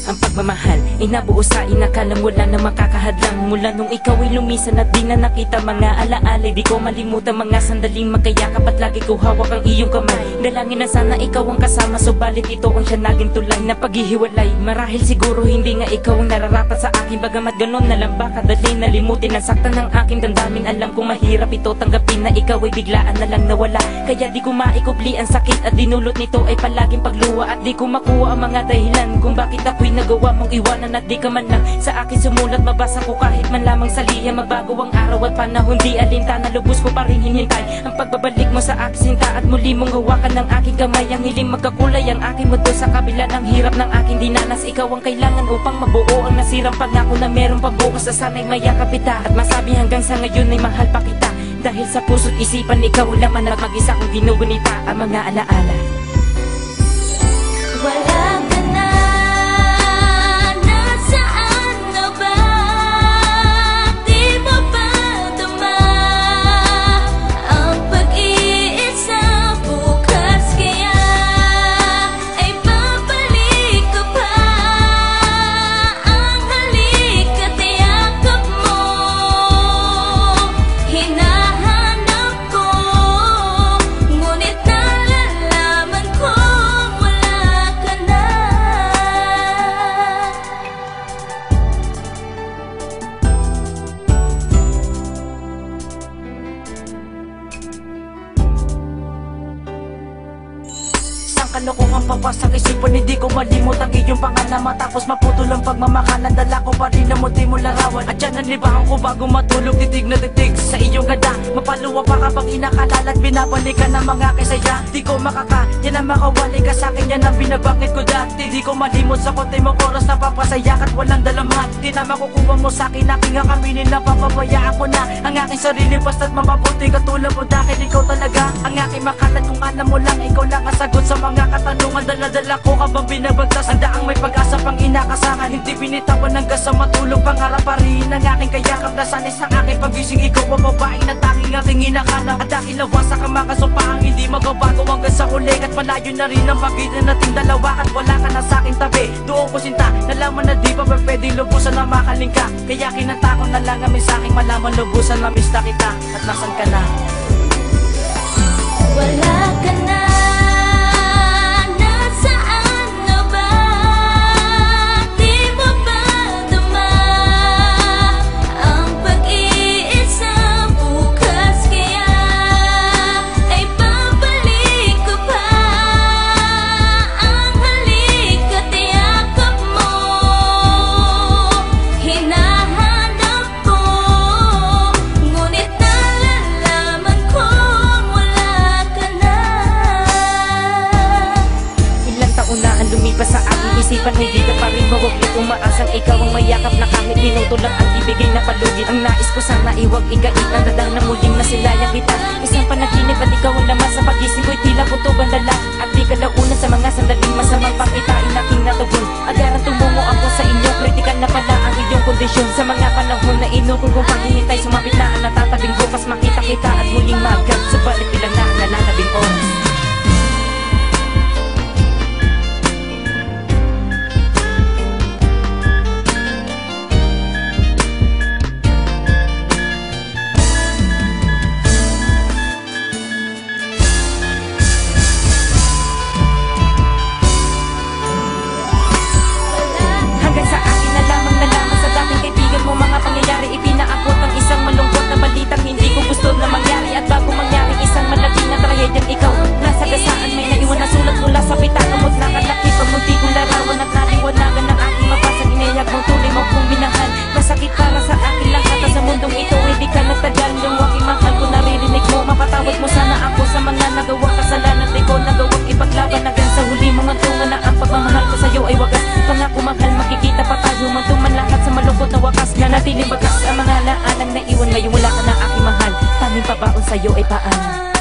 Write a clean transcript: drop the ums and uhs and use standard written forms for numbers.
Ang pagmamahal ay nabuo sa inakalang wala na makakahadlang. Mula nung ikaw ay lumisan at di na nakita mga alaala, di ko malimutan mga sandaling magkayakap at lagi ko hawak ang iyong kamay. Dalangin na sana ikaw ang kasama, subalit ito ang siya naging tulay na paghihiwalay. Marahil siguro hindi nga ikaw ang nararapat sa akin, bagamat ganon na lang ba kadali nalimutin ang saktan ng aking damdamin. Alam kong mahirap ito tanggapin na ikaw ay biglaan na lang nawala, kaya di ko maikubli ang sakit at dinulot nito ay palaging pagluwa. At di ko makuha ang mga dahilan kung bakit ako'y nagawa mong iwanan at di ka man lang sa akin sumulat. Mabasa ko kahit man lamang sa liya, magbago ang araw at panahon, di alintana, lubos ko pa rin hinintay ang pagbabalik mo sa aking sinta at muli mong hawakan ng aking kamay. Ang hiling magkakulay ang aking mundo sa kabila ng hirap ng aking dinanas. Ikaw ang kailangan upang mabuo ang nasirang pangako na meron pa bukas sa sana'y mayakap kita at masabi hanggang sa ngayon ay mahal pa kita. Dahil sa puso't isipan ikaw lang man at mag-isa kong ginugunita ang mga alaala. Wala ka na, nasaan na ba? Di mo ba dama ang pag-iisa? Bukas kaya ay babalik ka pa. Ang halik at yakap mo hinahanap ko, ngunit nalalaman ko kalokohan papasak isipan, hindi ko malimot ang iyong pangalan. Matapos maputol ang pagmamakalan, dala ko pa rin ang munti mo larawan. At yan ang libahan ko bago matulog, titig na titig sa iyong ganda. Mapaluwa pa kapag inakalala at binabalikan ng mga kisaya. Di ko makaka, yan ang makawali ka sa akin, yan ang binabangkit ko dati. Di ko malimot sa konti mong oras na papasayak at walang dalaman. Di na makukuha mo sa akin, aking akaminin na papabayaan ko na ang aking sarili. Basta't mamabuti katulad mo dahil ikaw talaga ang aking makalat. Kung alam mo lang, ikaw lang ang sagot sa mga katanungan. Dala-dala ko habang binabagtas ang daang may pag-asa pang inakasahan. Hindi binitawan hanggang sa matulog, pangarap pa rin ang aking kayakap. Nasanay sa aking pagising, ikaw ang babae na tanging aking inakanap. At dahil lawas sa kamakasumpaang hindi magbabago hanggang sa uling. At malayo na rin ang pagitan nating dalawa at wala ka na sa aking tabi. Doon ko sinta, nalaman na di pa ba pwede lubusan na makaling ka. Kaya kinanta ko na lang amin sa aking malaman lubusan na miss na kita. At nasan ka na? Wala ka na, nasaan na ba? Di mo ba dama ang pag-iisa? Bukas kaya ay babalik ka pa. Ang halik at yakap mo hinahanap ko, ngunit nalalaman ko lumipas sa aking isipan, hindi ka pa rin mawaglit. Umaasang ikaw ang mayakap na kahit minuto lang ang ibigay na palugit. Ang nais ko sana iwag ikait ang dadang na muling nasilayang kita. Isang panaginip at ikaw ang laman sa pag-isip ko'y tila puto ang dala. At di ka launan sa mga sandaling masamang pakitain aking natugon. Agaran tumungo ako sa inyo, kritikal na pala ang iyong kondisyon. Sa mga panahon na inukol kong paghihintay, sumapit na ang natatabing bukas makita kita at muling magkat. Subalit ilang na ang nalalabing oras. Makikita pa tayo mantuman lahat sa malungkot na wakas. Nanatiling bagas ang mga naalang na iwan. Ngayon wala ka na aking mahal, tanging pabaon sa'yo ay paan.